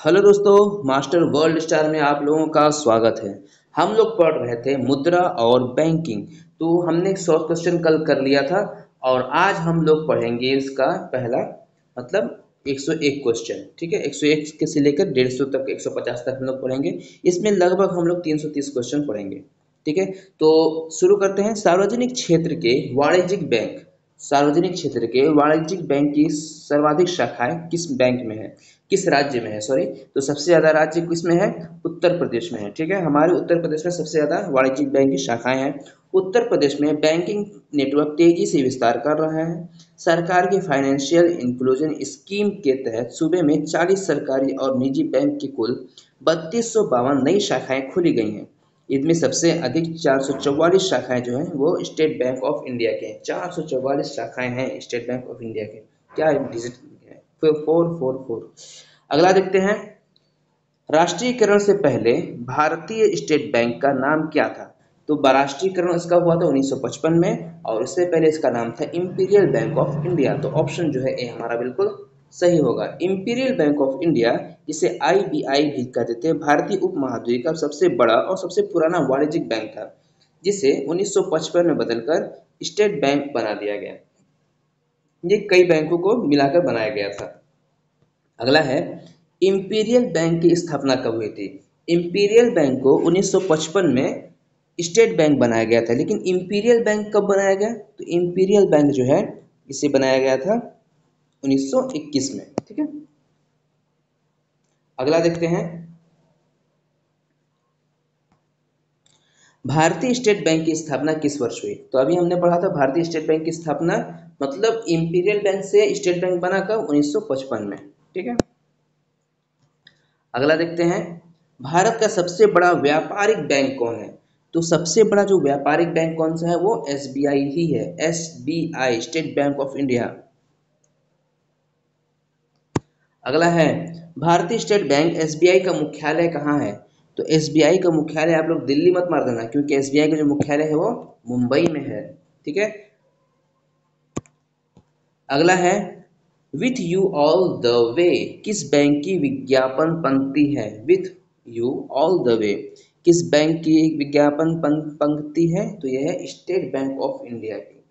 Hello दोस्तों, master world star में आप लोगों का स्वागत है। हम लोग पढ़ रहे थे मुद्रा और बैंकिंग। तो हमने 100 क्वेश्चन कल कर लिया था और आज हम लोग पढ़ेंगे इसका पहला मतलब 101 क्वेश्चन। ठीक है, 101 के से लेकर 150 तक 150 तक हम लोग पढ़ेंगे। इसमें लगभग हम लोग 330 क्वेश्चन पढ़ेंगे। ठीक है, तो शुरू करते हैं। सार्वजनिक क्षेत्र के वाणिज्यिक बैंक की सर्वाधिक शाखाएं किस बैंक में है, किस राज्य में है, सॉरी। तो सबसे ज्यादा राज्य किस में है? उत्तर प्रदेश में है। ठीक है, हमारे उत्तर प्रदेश में सबसे ज्यादा वाणिज्यिक बैंक की शाखाएं हैं। उत्तर प्रदेश में बैंकिंग नेटवर्क तेजी से विस्तार कर रहा है। सरकार की फाइनेंशियल इंक्लूजन स्कीम के तहत सूबे में 40 सरकारी और निजी बैंक की कुल 3252 नई शाखाएं खोली गई हैं। इनमें सबसे अधिक 444 शाखाएं जो हैं वो स्टेट बैंक ऑफ इंडिया के हैं। 444 शाखाएं हैं स्टेट बैंक ऑफ इंडिया के। क्या डिजिट है? 444। अगला देखते हैं। राष्ट्रीयकरण से पहले भारतीय स्टेट बैंक का नाम क्या था? तो राष्ट्रीयकरण इसका हुआ था 1955 में और इससे पहले इसका नाम था इंपीरियल बैंक ऑफ इंडिया। तो ऑप्शन जो है ए हमारा बिल्कुल सही होगा। इंपीरियल बैंक ऑफ इंडिया, जिसे आईबीआई भी कहते थे, भारतीय उपमहाद्वीप का सबसे बड़ा और सबसे पुराना वाणिज्यिक बैंक था, जिसे 1955 में बदलकर स्टेट बैंक बना दिया गया। ये कई बैंकों को मिलाकर बनाया गया था। अगला है, इंपीरियल बैंक की स्थापना कब हुई थी? इंपीरियल बैंक को 1955 में स्टेट बैंक बनाया गया था, लेकिन इंपीरियल बैंक कब बनाया गया? तो इंपीरियल बैंक जो है इसे बनाया गया था 1921 में। ठीक है, अगला देखते हैं। भारतीय स्टेट बैंक की स्थापना किस वर्ष हुई? तो अभी हमने पढ़ा था भारतीय स्टेट बैंक की स्थापना मतलब इंपीरियल बैंक से स्टेट बैंक बना कब? 1955 में। ठीक है, अगला देखते हैं। भारत का सबसे बड़ा व्यापारिक बैंक कौन है? तो सबसे बड़ा जो व्यापारिक बैंक कौन सा है वो एसबीआई ही है। SBI, state bank of India. अगला है, भारतीय स्टेट बैंक एसबीआई का मुख्यालय कहाँ है? तो एसबीआई का मुख्यालय आप लोग दिल्ली मत मार देना, क्योंकि एसबीआई का जो मुख्यालय है वो मुंबई में है। ठीक है, अगला है, with you all the way किस बैंक की विज्ञापन पंक्ति है? With you all the way किस बैंक की विज्ञापन पंक्ति है? तो यह है स्टेट बैंक ऑफ इंडिया की।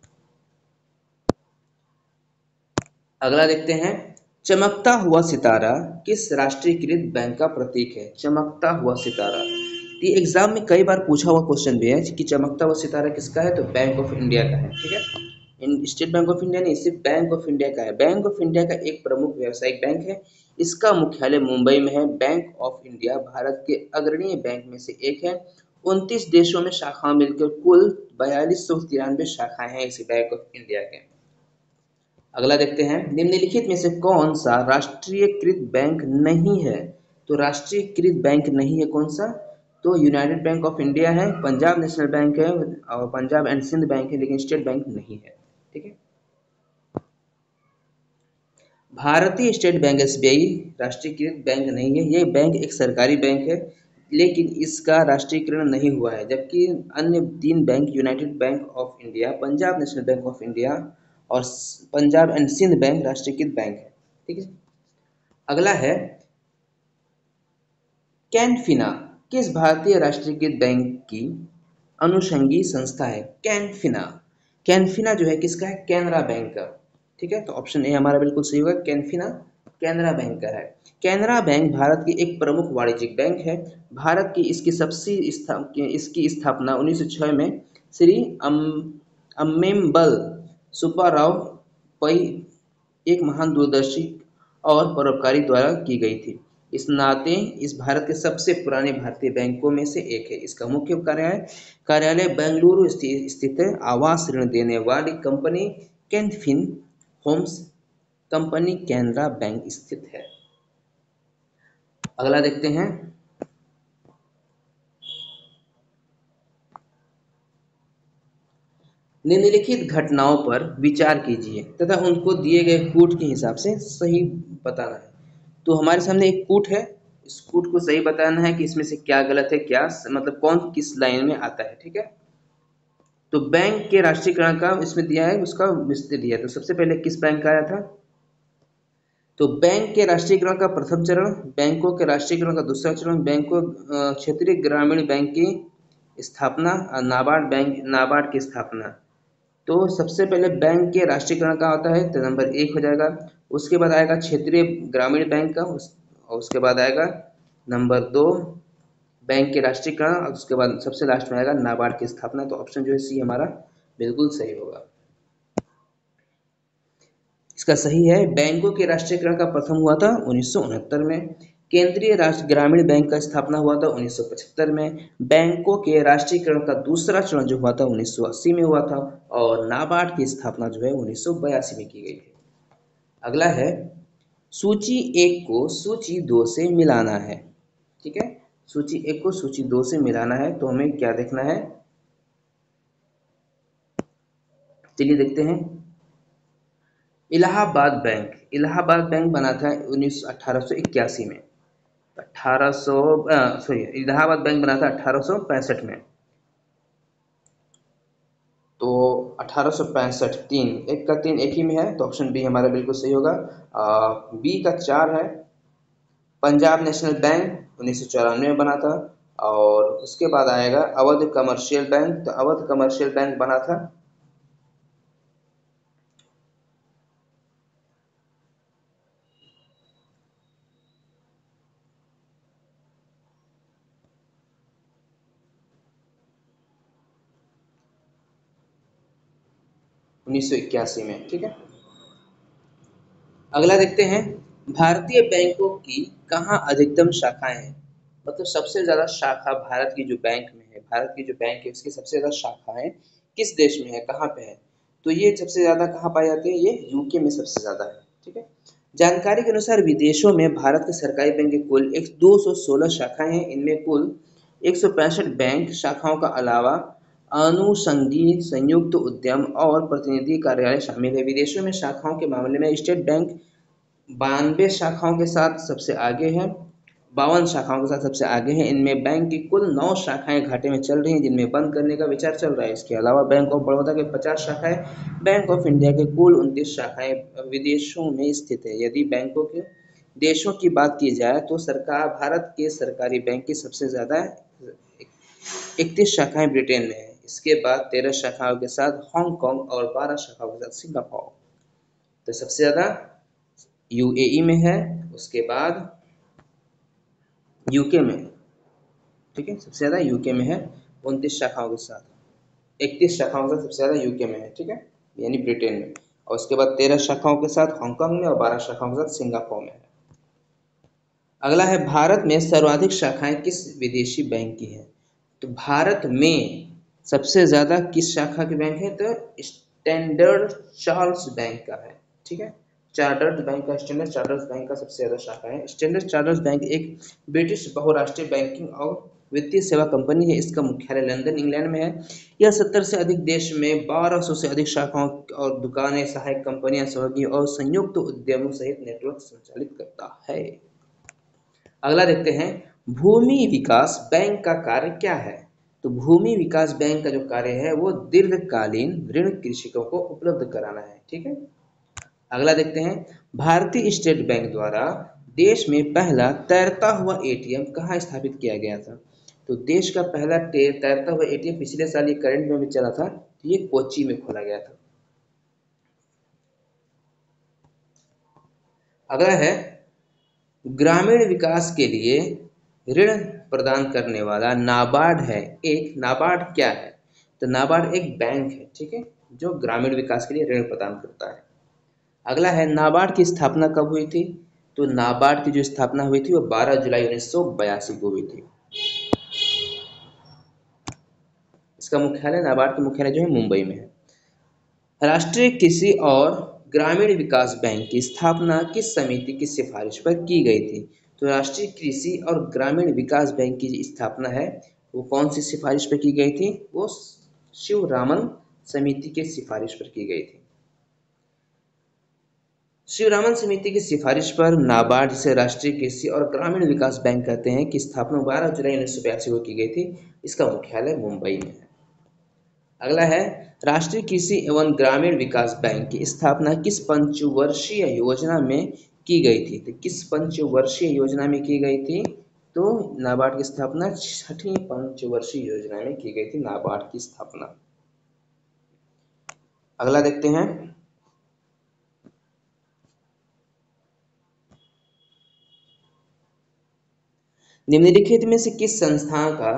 अगला देखते हैं। चमकता हुआ सितारा किस राष्ट्रीयकृत बैंक का प्रतीक है? चमकता हुआ सितारा, ये एग्जाम में कई बार पूछा हुआ क्वेश्चन भी है कि चमकता हुआ सितारा किसका है? तो बैंक ऑफ इंडिया का है। ठीक है, इन स्टेट बैंक ऑफ इंडिया नहीं, सिर्फ बैंक ऑफ इंडिया का है। बैंक ऑफ इंडिया का एक प्रमुख व्यावसायिक बैंक है। इसका मुख्यालय मुंबई में है। बैंक ऑफ इंडिया भारत के अग्रणी बैंक में से एक है। 29 देशों में शाखाएं मिलकर कुल 4293 शाखाएं हैं इस बैंक ऑफ इंडिया के। अगला देखते हैं। निम्नलिखित में से कौन सा राष्ट्रीयकृत बैंक नहीं है? तो राष्ट्रीयकृत बैंक नहीं है कौन सा? तो यूनाइटेड बैंक ऑफ इंडिया है, पंजाब नेशनल बैंक है और पंजाब एंड सिंध बैंक है, लेकिन स्टेट बैंक नहीं है। ठीक है, भारतीय स्टेट बैंक एसबीआई राष्ट्रीयकृत बैंक नहीं है। ये बैंक एक सरकारी बैंक है, लेकिन इसका राष्ट्रीयकरण नहीं हुआ है। जबकि अन्य 3 bank, United bank of India, Punjab national bank of India और पंजाब एंड सिंध बैंक राष्ट्रीयकृत बैंक है। ठीक है, अगला है, कैनफिना किस भारतीय राष्ट्रीयकृत बैंक की अनुषंगी संस्था है? कैनफिना, कैनफिना जो है किसका है? कैनरा बैंक का। ठीक है, तो ऑप्शन ए हमारा बिल्कुल सही होगा। कैनफिना कैनरा बैंक का है। कैनरा बैंक भारत की एक प्रमुख वाणिज्यिक बैंक है। भारत की इसकी स्थापना 1906 में श्री अम्मेम्बल सुब्बाराव पई, एक महान दूरदर्शी और परोपकारी द्वारा की गई थी। इस नाते इस भारत के सबसे पुराने भारतीय बैंकों में से एक है। इसका मुख्य कार्यालय बेंगलुरु स्थित है। आवास ऋण देने वाली company Canfin Homes company Canara Bank स्थित है। अगला देखते हैं। निम्नलिखित घटनाओं पर विचार कीजिए तथा उनको दिए गए कूट के हिसाब से सही बताना है। तो हमारे सामने एक कूट है, इस कूट को सही बताना है कि इसमें से क्या गलत है, क्या मतलब कौन किस लाइन में आता है। ठीक है, तो बैंक के राष्ट्रीयकरण का इसमें दिया है, उसका विस्तृत दिया है। तो सबसे पहले किस बैंक का आया था? तो बैंक के राष्ट्रीयकरण का प्रथम चरण, बैंकों के राष्ट्रीयकरण का दूसरा चरण, बैंकों क्षेत्रीय ग्रामीण बैंक की स्थापना, नाबार्ड की स्थापना। तो सबसे पहले बैंक के राष्ट्रीयकरण का होता है तो नंबर 1 हो जाएगा। उसके बाद आएगा क्षेत्रीय ग्रामीण बैंक का, और उसके बाद आएगा नंबर 2 बैंक के राष्ट्रीयकरण, और उसके बाद सबसे लास्ट में आएगा नाबार्ड की स्थापना। तो ऑप्शन जो है सी हमारा बिल्कुल सही होगा। इसका सही है, बैंकों के राष्ट्रीयकरण का प्रथम हुआ था 1969 में। केंद्रीय राष्ट्र ग्रामीण बैंक का स्थापना हुआ था 1975 में। बैंकों के राष्ट्रीयकरण का दूसरा चरण जो हुआ था 1980 में हुआ था, और नाबार्ड की स्थापना जो है 1982 में की गई थी। अगला है, सूची 1 को सूची 2 से मिलाना है। ठीक है, सूची 1 को सूची 2 से मिलाना है, तो हमें क्या देखना है, चलिए देखते हैं। इलाहाबाद बैंक बना था 1881 में। 1800 सॉरी इलाहाबाद बैंक बना था 1865 में। तो 1865, 3 1 का 3 एक ही में है, तो ऑप्शन बी हमारा बिल्कुल सही होगा। बी का 4 है, पंजाब नेशनल बैंक 1994 में बना था। और उसके बाद आएगा अवध कमर्शियल बैंक, तो अवध कमर्शियल बैंक बना था 1981 में। ठीक है, अगला देखते हैं, भारतीय बैंकों की कहाँ अधिकतम शाखाएं हैं। मतलब सबसे ज्यादा शाखा भारत की जो बैंक में है, भारत की जो बैंक है उसकी सबसे ज्यादा शाखाएं किस देश में है, कहाँ पे है। तो ये सबसे ज्यादा कहाँ पाई जाती है, ये यूके में सबसे ज्यादा है। ठीक है, जानकारी के अनुसार विदेशों में भारत के सरकारी बैंक की कुल 216 शाखाएं हैं। इनमें कुल 165 बैंक शाखाओं का अलावा अनुषंगी संयुक्त उद्यम और प्रतिनिधि कार्यालय शामिल है। विदेशों में शाखाओं के मामले में स्टेट बैंक 92 शाखाओं के साथ सबसे आगे है, 52 शाखाओं के साथ सबसे आगे है। इनमें बैंक की कुल 9 शाखाएं घाटे में चल रही हैं, जिनमें बंद करने का विचार चल रहा है। इसके अलावा बैंक ऑफ बड़ौदा के 50 शाखाएं, बैंक ऑफ इंडिया के कुल 29 शाखाएं विदेशों में स्थित है। यदि बैंकों के देशों की बात की जाए तो सरकार भारत के सरकारी बैंक की सबसे ज्यादा 31 शाखाएं ब्रिटेन में है। इसके बाद 13 शाखाओं के साथ हांगकांग और 12 शाखाओं के साथ सिंगापुर। तो सबसे ज्यादा यूएई में है, उसके बाद यूके में। ठीक है, सबसे ज्यादा यूके में है 29 शाखाओं के साथ, 31 शाखाओं के साथ सबसे ज्यादा यूके में है। ठीक है, यानी ब्रिटेन में। और उसके बाद 13 शाखाओं के साथ हांगकांग में, और 12 शाखाओं के साथ सिंगापुर में है। अगला है, भारत में सर्वाधिक शाखाएं किस विदेशी बैंक की हैं। तो भारत में सबसे ज्यादा किस शाखा के बैंक है, तो स्टैंडर्ड चार्ल्स बैंक का है। ठीक है, स्टैंडर्ड चार्टर्ड बैंक का सबसे ज्यादा शाखा है। स्टैंडर्ड चार्टर्ड बैंक एक ब्रिटिश बहुराष्ट्रीय बैंकिंग और वित्तीय सेवा कंपनी है। इसका मुख्यालय लंदन इंग्लैंड में है। यह 70 से अधिक देश में 1200 से अधिक शाखाओं और दुकानें, सहायक कंपनियां, सहयोगी और संयुक्त उद्यमों सहित नेटवर्क संचालित करता है। अगला देखते हैं, भूमि विकास बैंक का कार्य क्या है। तो भूमि विकास बैंक का जो कार्य है वो दीर्घकालीन ऋण कृषकों को उपलब्ध कराना है। ठीक है, अगला देखते हैं, भारतीय स्टेट बैंक द्वारा देश में पहला तैरता हुआ एटीएम कहाँ स्थापित किया गया था। तो देश का पहला तैरता हुआ एटीएम पिछले साल ये करंट में भी चला था, तो ये कोच्चि में खोला गया था। अगला है, ग्रामीण विकास के लिए ऋण प्रदान करने वाला नाबार्ड है। एक नाबार्ड क्या है, तो नाबार्ड एक बैंक है। ठीक है, जो ग्रामीण विकास के लिए ऋण प्रदान करता है। अगला है, नाबार्ड की स्थापना कब हुई थी। तो नाबार्ड की जो स्थापना हुई थी वो 12 जुलाई 1982 को हुई थी। इसका मुख्यालय, नाबार्ड का मुख्यालय जो है मुंबई में है। राष्ट्रीय कृषि और ग्रामीण विकास बैंक की स्थापना किस समिति की सिफारिश पर की गई थी। तो राष्ट्रीय कृषि और ग्रामीण विकास बैंक की जो स्थापना है वो कौन सी सिफारिश पर की गई थी, वो शिवरामन समिति की सिफारिश पर की गई थी। शिवरामन समिति की सिफारिश पर नाबार्ड, जिसे राष्ट्रीय कृषि और ग्रामीण विकास बैंक कहते हैं, की स्थापना 12 जुलाई 1982 को की गई थी। इसका मुख्यालय मुंबई में है। अगला है, राष्ट्रीय कृषि एवं ग्रामीण विकास बैंक की स्थापना किस पंचवर्षीय योजना में की गई थी? तो किस पंचवर्षीय योजना में की गई थी? तो नाबार्ड की स्थापना छठी पंचवर्षीय योजना में की गई थी, नाबार्ड की स्थापना। अगला देखते हैं। निम्नलिखित में से किस संस्था का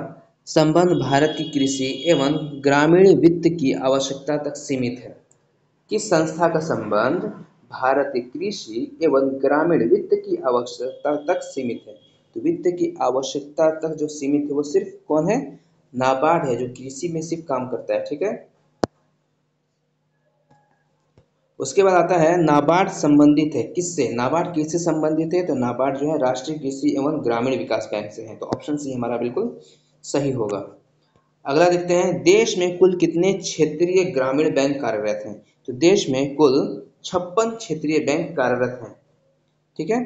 संबंध भारत की कृषि एवं ग्रामीण वित्त की आवश्यकता तक सीमित है? किस संस्था का संबंध भारत की कृषि एवं ग्रामीण वित्त की आवश्यकता तक सीमित है? तो वित्त की आवश्यकता तक जो सीमित है वो सिर्फ कौन है? नाबार्ड है, जो कृषि में सिर्फ काम करता है। ठीक है। उसके बाद आता है नाबार्ड संबंधित है किससे? नाबार्ड किससे संबंधित है? तो नाबार्ड जो है राष्ट्रीय कृषि एवं ग्रामीण विकास बैंक से है। तो ऑप्शन सी हमारा बिल्कुल सही होगा। अगला देखते हैं, देश में कुल कितने क्षेत्रीय ग्रामीण बैंक कार्यरत हैं? तो देश में कुल 56 क्षेत्रीय बैंक कार्यरत हैं। ठीक है।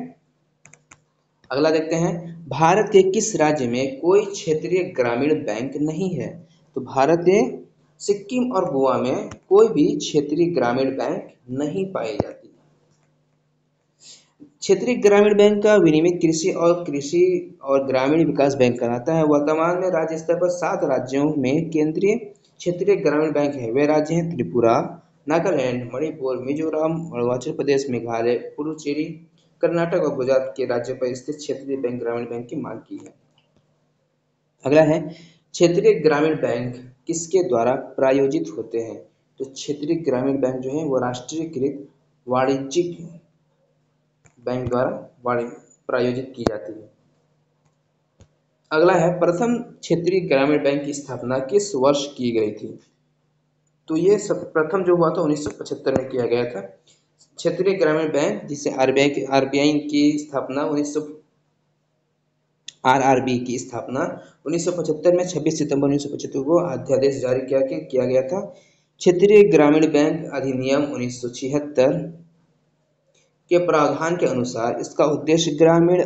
अगला देखते हैं, भारत के किस राज्य में कोई क्षेत्रीय ग्रामीण बैंक नहीं है? तो भारत के सिक्किम और गोवा में कोई भी क्षेत्रीय ग्रामीण बैंक नहीं पाई जाती। क्षेत्रीय ग्रामीण बैंक का विनियमित कृषि और ग्रामीण विकास बैंक कहलाता है। वर्तमान में राज्य स्तर पर 7 राज्यों में केंद्रीय क्षेत्रीय ग्रामीण बैंक है। वे राज्य हैं त्रिपुरा, नागालैंड, मणिपुर, मिजोरम, अरुणाचल प्रदेश, मेघालय, पुडुचेरी, कर्नाटक और गुजरात के राज्यों पर स्थित क्षेत्रीय बैंक ग्रामीण बैंक की मांग की है। अगला है, क्षेत्रीय ग्रामीण बैंक किसके द्वारा प्रायोजित होते हैं? तो क्षेत्रीय ग्रामीण बैंक जो है वो राष्ट्रीयकृत वाणिज्यिक बैंक द्वारा प्रायोजित की जाती है। अगला है, प्रथम क्षेत्रीय ग्रामीण बैंक की स्थापना किस वर्ष की गई थी? तो ये सब प्रथम जो हुआ था 1975 में किया गया था। क्षेत्रीय ग्रामीण बैंक जिसे आरबीआई की स्थापना आरआरबी की स्थापना 1975 में 26 सितंबर 1975 को अध्यादेश जारी किया गया था। क्षेत्रीय ग्रामीण बैंक अधिनियम 1976 के प्रावधान के अनुसार इसका उद्देश्य ग्रामीण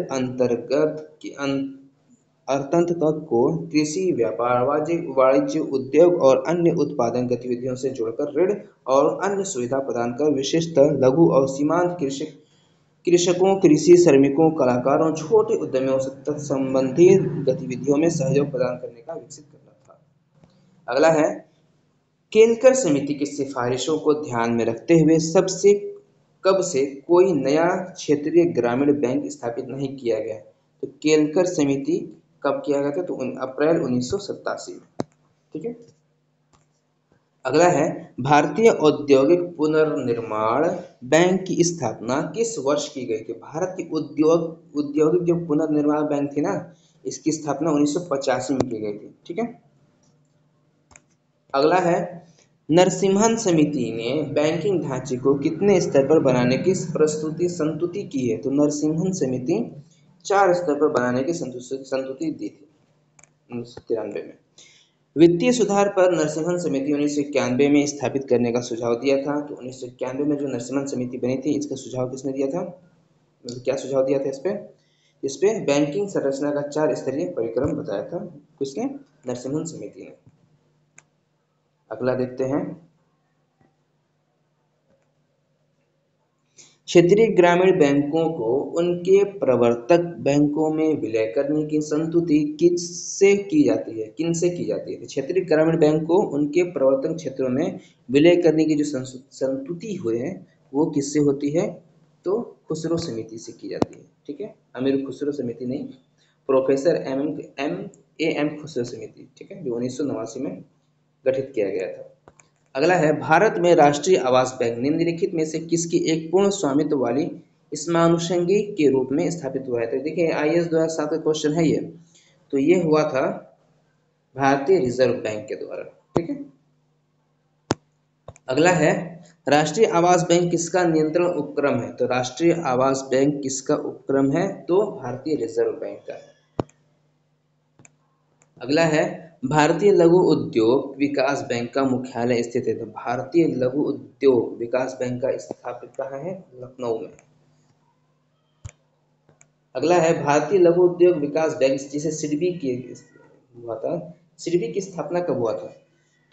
अर्थतंत्र को कृषि, व्यापार, वाणिज्य, उद्योग और अन्य उत्पादन गतिविधियों से जोड़कर ऋण और अन्य सुविधा प्रदान कर विशेषतः लघु और सीमांत कृषकों, कृषि श्रमिकों, कलाकारों, छोटे उद्यमियों से तत्संबंधित गतिविधियों में सहयोग प्रदान करने का विकसित करना था। अगला है, केलकर समिति की सिफारिशों को ध्यान में रखते हुए कब से कोई नया क्षेत्रीय ग्रामीण बैंक स्थापित नहीं किया गया? तो केलकर समिति कब किया गया था? तो अप्रैल 1987 में। ठीक है। अगला है, भारतीय औद्योगिक पुनर्निर्माण बैंक की स्थापना किस वर्ष की गई थी? भारत की औद्योगिक जो पुनर्निर्माण बैंक थी ना, इसकी स्थापना 1985 में की गई थी। ठीक है। अगला है, नरसिम्हन समिति ने बैंकिंग ढांचे को कितने स्तर पर बनाने की संतुति की है? तो नरसिम्हन समिति 4 स्तर पर बनाने की संतुति दी थी 1993 में। वित्तीय सुधार पर नरसिम्हन समिति 1991 में स्थापित करने का सुझाव दिया था। तो 1991 में जो नरसिम्हन समिति बनी थी, इसका सुझाव किसने दिया था? क्या सुझाव दिया था इस पे बैंकिंग संरचना का 4 स्तरीय परिक्रम बताया था। किसने? नरसिम्हन समिति ने। अगला देखते हैं, क्षेत्रीय ग्रामीण बैंकों को उनके प्रवर्तक बैंकों में विलय करने की संतुति किससे की जाती है? किनसे की जाती है? क्षेत्रीय ग्रामीण बैंक को उनके प्रवर्तन क्षेत्रों में विलय करने की जो संतुति हुए है वो किससे होती है? तो खुसरो समिति से की जाती है। ठीक है। अमीर खुसरो समिति नहीं, प्रोफेसर एम खुसरो समिति। ठीक है, जो 1989 में गठित किया गया था। अगला है, भारत में राष्ट्रीय आवास बैंक निम्नलिखित में से किसकी एक पूर्ण स्वामित्व वाली इसमानुषंगी के रूप में स्थापित हुआ है? तो देखिए आईएएस 2007 का क्वेश्चन है ये। तो ये हुआ था भारतीय रिजर्व बैंक के द्वारा। ठीक है। अगला है, राष्ट्रीय आवास बैंक किसका नियंत्रण उपक्रम है? तो राष्ट्रीय आवास बैंक किसका उपक्रम है? तो भारतीय रिजर्व बैंक का है। अगला है, भारतीय लघु उद्योग विकास बैंक का मुख्यालय स्थित है। तो भारतीय लघु उद्योग विकास बैंक का स्थापित कहाँ है? लखनऊ में। अगला है, भारतीय लघु उद्योग विकास बैंक जिसे सिडबी की हुआ था, सिडबी की स्थापना कब हुआ था?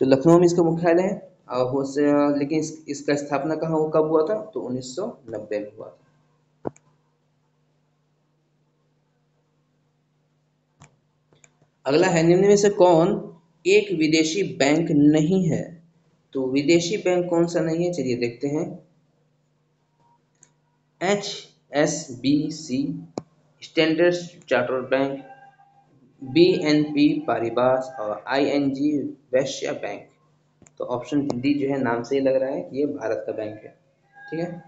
तो लखनऊ में इसका मुख्यालय है। लेकिन इसका स्थापना कब हुआ था? तो 1990 में हुआ था। अगला है, निम्न में से कौन एक विदेशी बैंक नहीं है? तो विदेशी बैंक कौन सा नहीं है, चलिए देखते हैं। HSBC, standard chartered bank, BNP पारिबास और ING वैश्य बैंक। तो ऑप्शन डी जो है, नाम से ही लग रहा है कि ये भारत का बैंक है। ठीक है।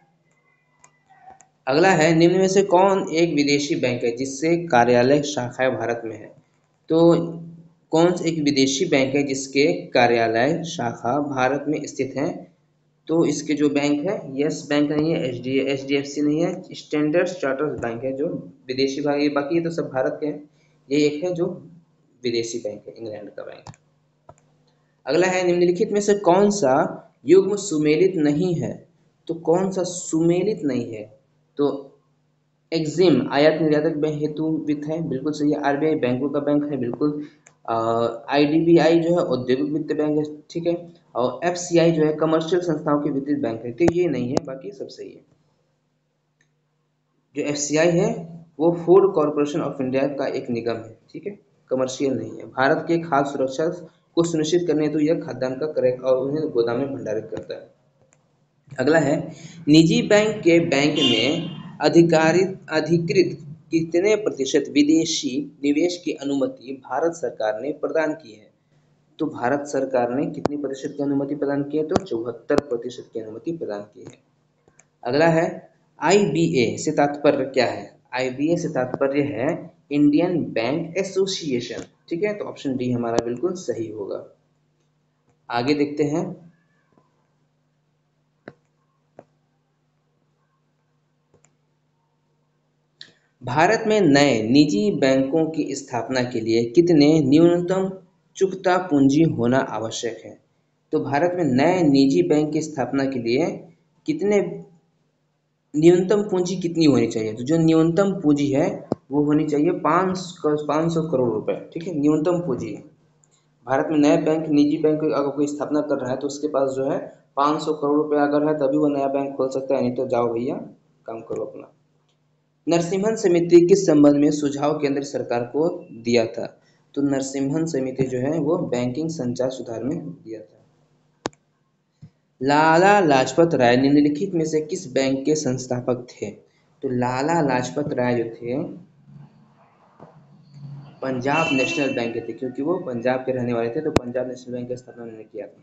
अगला है, निम्न में से कौन एक विदेशी बैंक है जिससे कार्यालय शाखाएं भारत में है? तो कौन सा एक विदेशी बैंक है जिसके कार्यालय शाखा भारत में स्थित हैं? तो इसके जो बैंक है, यस बैंक नहीं है, HDFC नहीं है, स्टैंडर्ड चार्टर्ड बैंक है जो विदेशी भाग, ये बाकी ये तो सब भारत के हैं। ये एक है जो विदेशी बैंक है, इंग्लैंड का बैंक। अगला है, निम्नलिखित में से कौन सा युग्म सुमेलित नहीं है? तो कौन सा सुमेलित नहीं है? तो एक्जिम आयात निर्यातक बैंक हेतु वित्त है, बिल्कुल सही है। RBI बैंकों का बैंक है, बिल्कुल। IDBI जो है औद्योगिक वित्त बैंक है, ठीक है। और FCI जो है कमर्शियल संस्थाओं के वित्तीय बैंक है, तो ये नहीं है, बाकी सब सही है। जो FCI है वो फूड कॉर्पोरेशन ऑफ इंडिया का एक निगम है, ठीक है, कमर्शियल नहीं है। भारत के खाद्य सुरक्षा को सुनिश्चित करने हेतु यह खाद्यान्न का क्रय और उन्हें गोदाम में भंडारित करता है। अगला है, निजी बैंक के बैंक में अधिकृत कितने प्रतिशत विदेशी निवेश की अनुमति भारत सरकार ने प्रदान की है? तो भारत सरकार ने कितनी प्रतिशत की अनुमति प्रदान की है? तो 74% की अनुमति प्रदान की है। अगला है, IBA से तात्पर्य क्या है? IBA से तात्पर्य है इंडियन बैंक एसोसिएशन, ठीक है। तो ऑप्शन डी हमारा बिल्कुल सही होगा। आगे देखते हैं। भारत में नए निजी बैंकों की स्थापना के लिए कितने न्यूनतम चुकता पूंजी होना आवश्यक है? तो भारत में नए निजी बैंक की स्थापना के लिए कितने न्यूनतम पूंजी कितनी होनी चाहिए? तो जो न्यूनतम पूंजी है वो होनी चाहिए 500 करोड़ रुपए, ठीक है, न्यूनतम पूंजी। भारत में नए बैंक निजी बैंक अगर कोई स्थापना कर रहा है तो उसके पास जो है 500 करोड़ रुपए अगर है तभी वो नया बैंक खोल सकता है, नहीं तो जाओ भैया काम करो अपना। नरसिम्हन समिति किस संबंध में सुझाव केंद्र सरकार को दिया था? तो नरसिम्हन समिति जो है वो बैंकिंग संचार सुधार में दिया था। लाला लाजपत राय निम्नलिखित में से किस बैंक के संस्थापक थे? तो लाला लाजपत राय जो थे पंजाब नेशनल बैंक के थे, क्योंकि वो पंजाब के रहने वाले थे, तो पंजाब नेशनल बैंक की स्थापना उन्होंने किया था।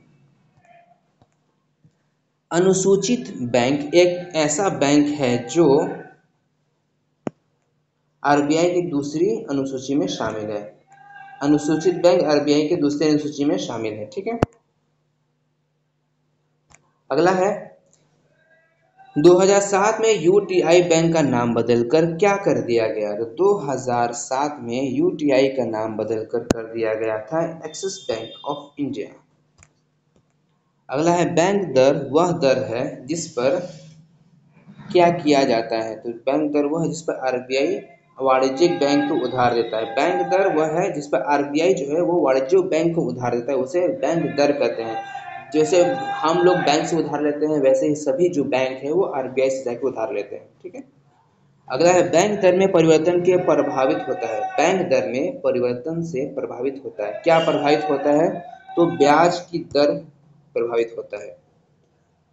अनुसूचित बैंक एक ऐसा बैंक है जो RBI की दूसरी अनुसूची में शामिल है। अनुसूचित बैंक RBI के दूसरी अनुसूची में शामिल है, ठीक है। अगला है, 2007 में UTI बैंक का नाम बदलकर क्या कर दिया गया? तो 2007 में UTI का नाम बदलकर कर दिया गया था एक्सिस बैंक ऑफ इंडिया। अगला है, बैंक दर वह दर है जिस पर क्या किया जाता है? तो बैंक दर वह है जिस पर RBI वाणिज्यिक बैंक को उधार देता है। बैंक दर वह है जिस पर RBI जो है वो वाणिज्यिक बैंक को उधार देता है, उसे बैंक दर कहते हैं। जैसे हम लोग बैंक से उधार लेते हैं वैसे ही सभी जो बैंक है वो RBI से जाके उधार लेते हैं, ठीक है। अगला है, बैंक दर में परिवर्तन के प्रभावित होता है। बैंक दर में परिवर्तन से प्रभावित होता है, क्या प्रभावित होता है? तो ब्याज की दर प्रभावित होता है।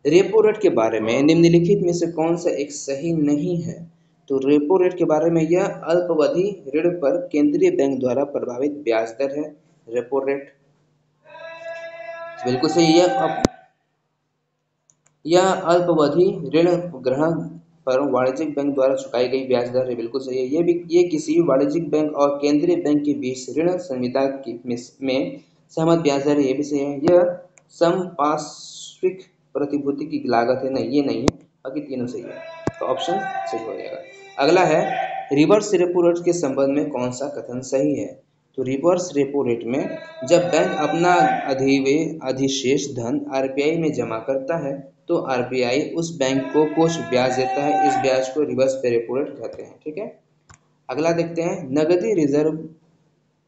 रेपो रेट के बारे में निम्नलिखित में से कौन सा एक सही नहीं है? तो रेपो रेट के बारे में यह अल्पावधि ऋण पर केंद्रीय बैंक द्वारा प्रभावित ब्याज दर है, रेपो रेट बिल्कुल सही है। यह अल्पावधि ऋण ग्रहण पर वाणिज्यिक बैंक द्वारा चुकाई गई ब्याज दर है, बिल्कुल सही है। ये किसी वाणिज्यिक बैंक और केंद्रीय बैंक के बीच ऋण संविदा में सहमत ब्याज दर है, ये भी सही है। यह संपार्श्विक प्रतिभूति की लागत है, नहीं ये नहीं है, बाकी तीनों सही है, तो ऑप्शन सही हो जाएगा। अगला है, रिवर्स रेपो रेट के संबंध में कौन सा कथन सही है? तो रिवर्स रेपो रेट में जब बैंक अपना अधिशेष धन RBI में जमा करता है तो RBI उस बैंक को कुछ ब्याज देता है, इस ब्याज को रिवर्स रेपो रेट कहते हैं, ठीक है। अगला देखते हैं, नगदी रिजर्व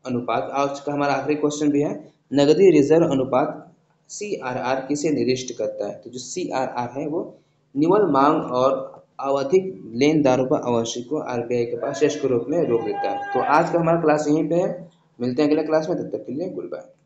अनुपात, आज का हमारा आखिरी क्वेश्चन भी है। नगदी रिजर्व अनुपात CRR किसे निर्दिष्ट करता है? तो जो CRR है वो निवल मांग और आवधिक लेनदारों पर आवश्यक को RBI के पास शेष के रूप में रोक देता है। तो आज का हमारा क्लास यहीं पे है। मिलते हैं अगले क्लास में, तब तक के लिए गुड बाय।